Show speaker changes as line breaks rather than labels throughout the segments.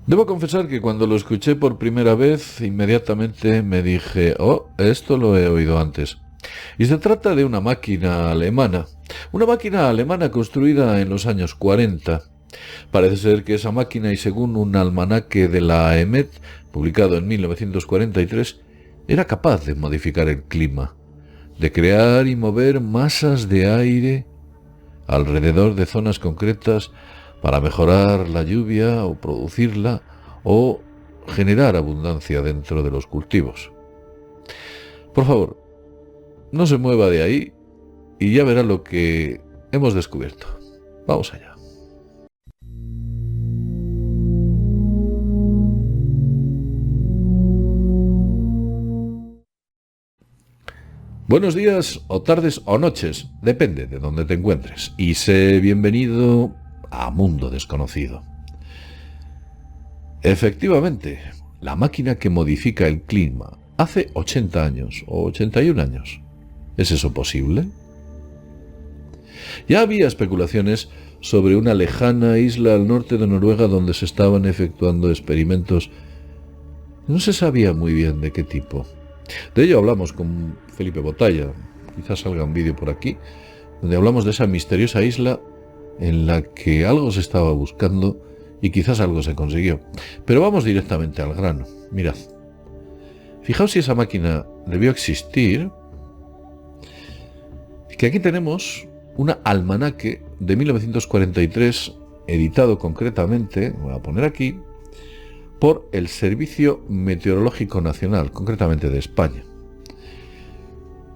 Debo confesar que cuando lo escuché por primera vez, inmediatamente me dije, oh, esto lo he oído antes. Y se trata de una máquina alemana construida en los años 40. Parece ser que esa máquina, y según un almanaque de la AEMET, publicado en 1943, era capaz de modificar el clima, de crear y mover masas de aire alrededor de zonas concretas para mejorar la lluvia o producirla o generar abundancia dentro de los cultivos. Por favor, no se mueva de ahí y ya verá lo que hemos descubierto. Vamos allá. Buenos días o tardes o noches, depende de donde te encuentres, y sé bienvenido a Mundo Desconocido. Efectivamente, la máquina que modifica el clima hace 80 años o 81 años. ¿Es eso posible? Ya había especulaciones sobre una lejana isla al norte de Noruega donde se estaban efectuando experimentos. No se sabía muy bien de qué tipo. De ello hablamos con Felipe Botalla, quizás salga un vídeo por aquí, donde hablamos de esa misteriosa isla en la que algo se estaba buscando y quizás algo se consiguió. Pero vamos directamente al grano. Mirad, fijaos si esa máquina debió existir, que aquí tenemos un almanaque de 1943, editado concretamente, voy a poner aquí, por el Servicio Meteorológico Nacional, concretamente de España.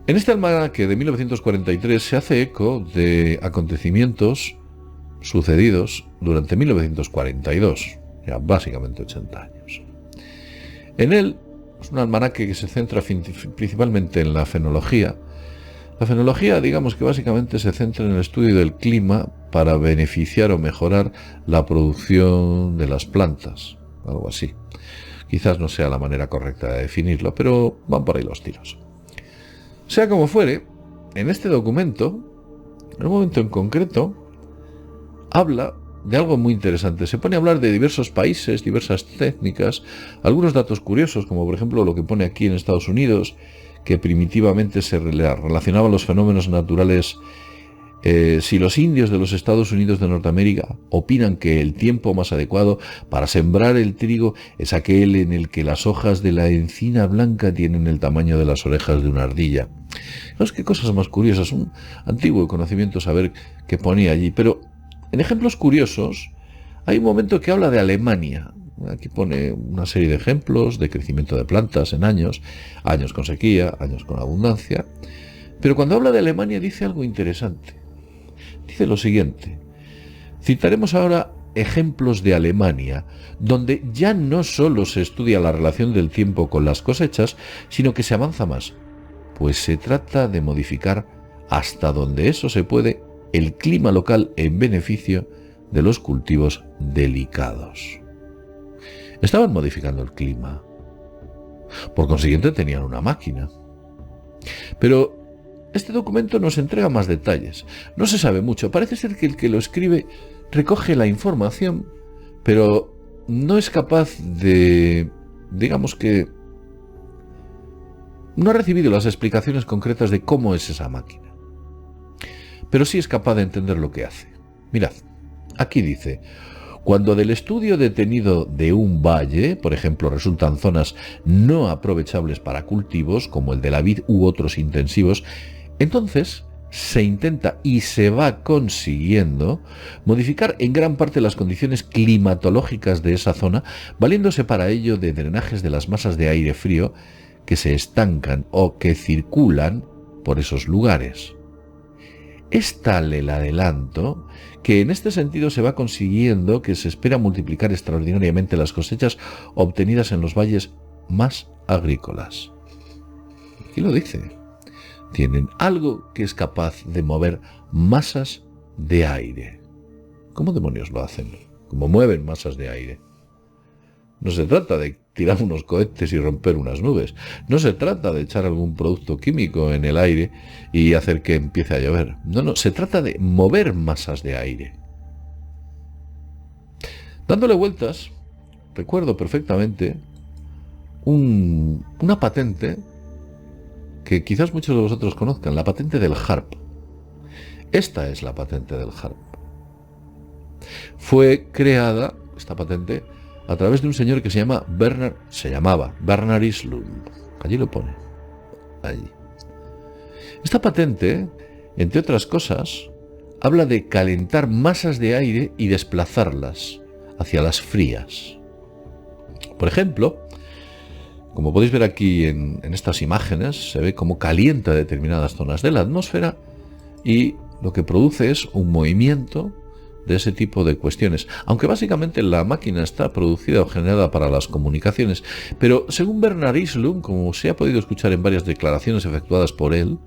En este almanaque de 1943 se hace eco de acontecimientos sucedidos durante 1942, ya básicamente 80 años. En él es un almanaque que se centra principalmente en la fenología. La fenología, digamos que básicamente se centra en el estudio del clima para beneficiar o mejorar la producción de las plantas, algo así. Quizás no sea la manera correcta de definirlo, pero van por ahí los tiros. Sea como fuere, en este documento, en un momento en concreto, habla de algo muy interesante. Se pone a hablar de diversos países, diversas técnicas, algunos datos curiosos, como por ejemplo lo que pone aquí en Estados Unidos, que primitivamente se relacionaban los fenómenos naturales. Si los indios de los Estados Unidos de Norteamérica opinan que el tiempo más adecuado para sembrar el trigo es aquel en el que las hojas de la encina blanca tienen el tamaño de las orejas de una ardilla. No es que cosas más curiosas, un antiguo conocimiento saber qué ponía allí, pero en ejemplos curiosos hay un momento que habla de Alemania. Aquí pone una serie de ejemplos de crecimiento de plantas en años con sequía, años con abundancia, pero cuando habla de Alemania dice algo interesante. Dice lo siguiente: citaremos ahora ejemplos de Alemania, donde ya no solo se estudia la relación del tiempo con las cosechas, sino que se avanza más, pues se trata de modificar hasta donde eso se puede el clima local en beneficio de los cultivos delicados. Estaban modificando el clima. Por consiguiente tenían una máquina. Pero este documento nos entrega más detalles. No se sabe mucho. Parece ser que el que lo escribe recoge la información, pero no es capaz de, digamos que, no ha recibido las explicaciones concretas de cómo es esa máquina. Pero sí es capaz de entender lo que hace. Mirad, aquí dice: cuando del estudio detenido de un valle, por ejemplo, resultan zonas no aprovechables para cultivos, como el de la vid u otros intensivos, entonces se intenta y se va consiguiendo modificar en gran parte las condiciones climatológicas de esa zona, valiéndose para ello de drenajes de las masas de aire frío que se estancan o que circulan por esos lugares. Es tal el adelanto que en este sentido se va consiguiendo que se espera multiplicar extraordinariamente las cosechas obtenidas en los valles más agrícolas. Aquí lo dice. Tienen algo que es capaz de mover masas de aire. ¿Cómo demonios lo hacen? ¿Cómo mueven masas de aire? No se trata de tirar unos cohetes y romper unas nubes. No se trata de echar algún producto químico en el aire y hacer que empiece a llover. No, se trata de mover masas de aire. Dándole vueltas, recuerdo perfectamente una patente que quizás muchos de vosotros conozcan, la patente del HARP. Esta es la patente del HARP. Fue creada, esta patente, a través de un señor que se llamaba Bernard Eastlund. Allí lo pone. Allí. Esta patente, entre otras cosas, habla de calentar masas de aire y desplazarlas hacia las frías. Por ejemplo, como podéis ver aquí en estas imágenes, se ve cómo calienta determinadas zonas de la atmósfera y lo que produce es un movimiento de ese tipo de cuestiones. Aunque básicamente la máquina está producida o generada para las comunicaciones, pero según Bernard Eastlund, como se ha podido escuchar en varias declaraciones efectuadas por él,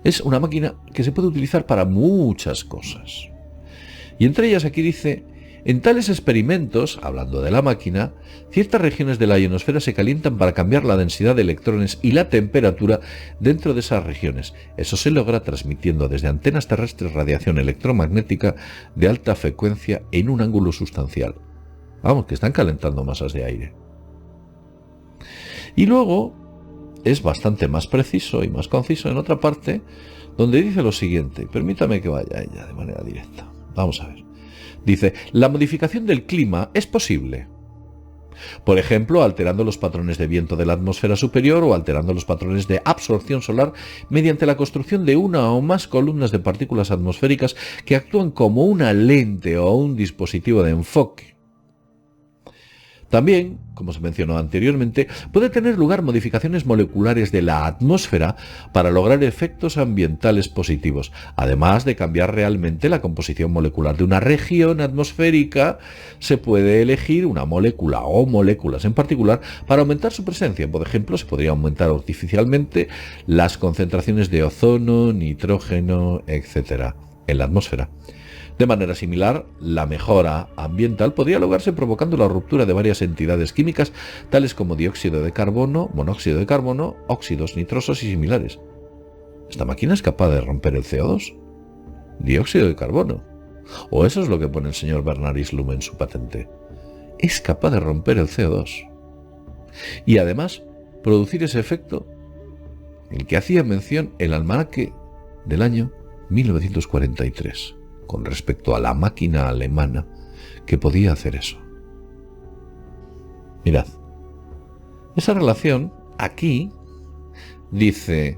es una máquina que se puede utilizar para muchas cosas. Y entre ellas aquí dice: en tales experimentos, hablando de la máquina, ciertas regiones de la ionosfera se calientan para cambiar la densidad de electrones y la temperatura dentro de esas regiones. Eso se logra transmitiendo desde antenas terrestres radiación electromagnética de alta frecuencia en un ángulo sustancial. Vamos, que están calentando masas de aire. Y luego es bastante más preciso y más conciso en otra parte, donde dice lo siguiente. Permítame que vaya a ella de manera directa. Vamos a ver. Dice: la modificación del clima es posible. Por ejemplo, alterando los patrones de viento de la atmósfera superior o alterando los patrones de absorción solar mediante la construcción de una o más columnas de partículas atmosféricas que actúan como una lente o un dispositivo de enfoque. También, como se mencionó anteriormente, puede tener lugar modificaciones moleculares de la atmósfera para lograr efectos ambientales positivos, además de cambiar realmente la composición molecular de una región atmosférica. Se puede elegir una molécula o moléculas en particular para aumentar su presencia. Por ejemplo, se podría aumentar artificialmente las concentraciones de ozono, nitrógeno, etc. en la atmósfera. De manera similar, la mejora ambiental podría lograrse provocando la ruptura de varias entidades químicas, tales como dióxido de carbono, monóxido de carbono, óxidos nitrosos y similares. ¿Esta máquina es capaz de romper el CO2? Dióxido de carbono. O eso es lo que pone el señor Bernard Eastlund en su patente. Es capaz de romper el CO2. Y además, producir ese efecto, el que hacía mención el almanaque del año 1943. Con respecto a la máquina alemana que podía hacer eso. Mirad, esa relación aquí dice: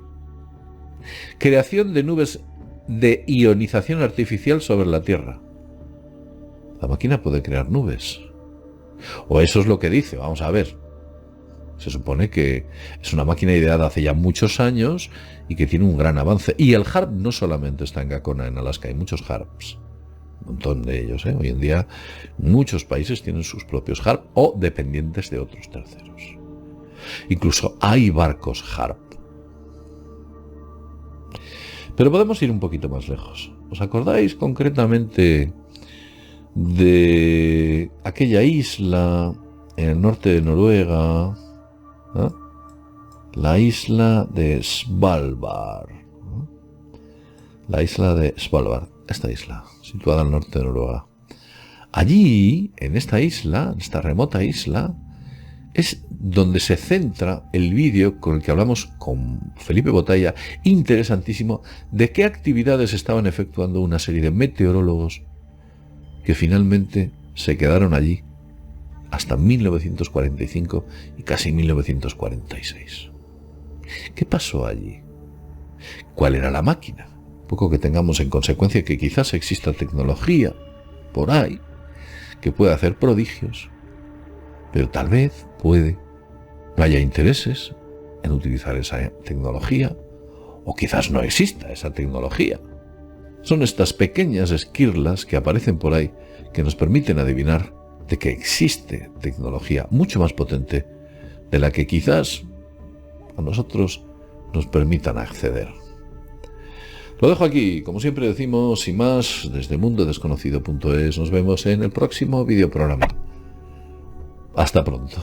creación de nubes de ionización artificial sobre la Tierra. La máquina puede crear nubes. O eso es lo que dice, vamos a ver. Se supone que es una máquina ideada hace ya muchos años y que tiene un gran avance. Y el HARP no solamente está en Gakona, en Alaska, hay muchos HARPs. Un montón de ellos, ¿eh? Hoy en día muchos países tienen sus propios HARP o dependientes de otros terceros. Incluso hay barcos HARP. Pero podemos ir un poquito más lejos. ¿Os acordáis concretamente de aquella isla en el norte de Noruega? ¿Eh? La isla de Svalbard. La isla de Svalbard, esta isla, situada al norte de Noruega. Allí, en esta isla, en esta remota isla, es donde se centra el vídeo con el que hablamos con Felipe Botalla, interesantísimo, de qué actividades estaban efectuando una serie de meteorólogos que finalmente se quedaron allí hasta 1945 y casi 1946. ¿Qué pasó allí? ¿Cuál era la máquina? Poco que tengamos en consecuencia que quizás exista tecnología por ahí que pueda hacer prodigios, pero tal vez no haya intereses en utilizar esa tecnología, o quizás no exista esa tecnología. Son estas pequeñas esquirlas que aparecen por ahí que nos permiten adivinar de que existe tecnología mucho más potente de la que quizás a nosotros nos permitan acceder. Lo dejo aquí, como siempre decimos, sin más, desde mundodesconocido.es. Nos vemos en el próximo videoprograma. Hasta pronto.